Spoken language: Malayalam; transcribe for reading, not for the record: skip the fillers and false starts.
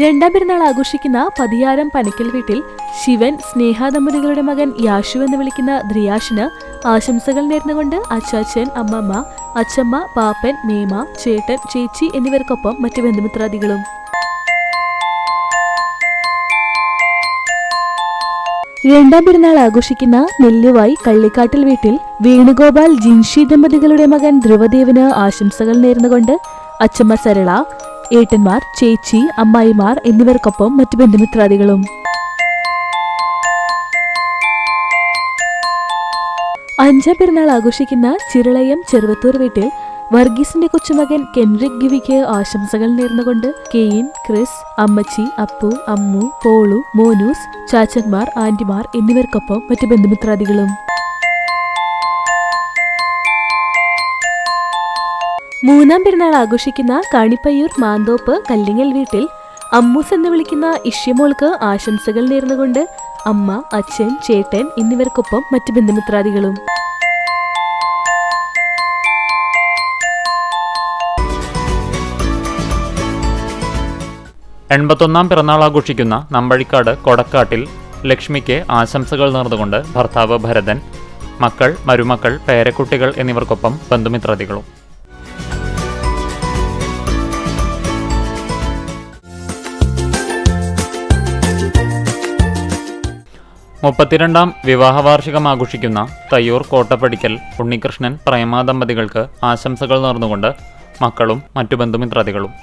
രണ്ടാം പെരുന്നാൾ ആഘോഷിക്കുന്ന പതിയാരം പനക്കൽ വീട്ടിൽ ശിവൻ സ്നേഹ ദമ്പതികളുടെ മകൻ യാശു എന്ന് വിളിക്കുന്ന ദ്രിയാഷിന് ആശംസകൾ നേർന്നുകൊണ്ട് അച്ചാച്ചൻ, അമ്മമ്മ, അച്ചമ്മ, പാപ്പൻ, മേമ, ചേട്ടൻ, ചേച്ചി എന്നിവർക്കൊപ്പം മറ്റു ബന്ധുമിത്രാദികളും. രണ്ടാം പെരുന്നാൾ ആഘോഷിക്കുന്ന നെല്ലുവായി കള്ളിക്കാട്ടിൽ വീട്ടിൽ വേണുഗോപാൽ, ജിൻഷി ദമ്പതികളുടെ മകൻ ധ്രുവദേവന് ആശംസകൾ നേർന്നുകൊണ്ട് അച്ചമ്മ സരള, ഏട്ടന്മാർ, ചേച്ചി, അമ്മായിമാർ എന്നിവർക്കൊപ്പം മറ്റു ബന്ധുമിത്രാദികളും. അഞ്ചാം പെരുന്നാൾ ആഘോഷിക്കുന്ന ചിറളയം ചെറുവത്തൂർ വീട്ടിൽ വർഗീസിന്റെ കൊച്ചുമകൻ കെൻറിക് ഗിവിക്ക് ആശംസകൾ നേർന്നുകൊണ്ട് കെയിൻ, ക്രിസ്, അമ്മച്ചി, അപ്പു, അമ്മു, പോളു, മോനൂസ്, ചാച്ചന്മാർ, ആന്റിമാർ എന്നിവർക്കൊപ്പം മറ്റു ബന്ധുമിത്രാദികളും. മൂന്നാം പെരുന്നാൾ ആഘോഷിക്കുന്ന കാണിപ്പയ്യൂർ മാന്തോപ്പ് കല്ലിങ്ങൽ വീട്ടിൽ അമ്മൂസ് എന്ന് വിളിക്കുന്ന ഇഷ്യമോൾക്ക് ആശംസകൾ നേർന്നുകൊണ്ട് അമ്മ, അച്ഛൻ, ചേട്ടൻ എന്നിവർക്കൊപ്പം മറ്റു ബന്ധുമിത്രാദികളും. എൺപത്തൊന്നാം പിറന്നാൾ ആഘോഷിക്കുന്ന നമ്പഴിക്കാട് കൊടക്കാട്ടിൽ ലക്ഷ്മിക്ക് ആശംസകൾ നേർന്നുകൊണ്ട് ഭർത്താവ് ഭരതൻ, മക്കൾ, മരുമക്കൾ, പേരക്കുട്ടികൾ എന്നിവർക്കൊപ്പം ബന്ധുമിത്രാദികളും. മുപ്പത്തിരണ്ടാം വിവാഹ വാർഷികം ആഘോഷിക്കുന്ന തയ്യൂർ കോട്ടപ്പടിക്കൽ ഉണ്ണികൃഷ്ണൻ, പ്രേമ ദമ്പതികൾക്ക് ആശംസകൾ നേർന്നുകൊണ്ട് മക്കളും മറ്റു ബന്ധുമിത്രാദികളും.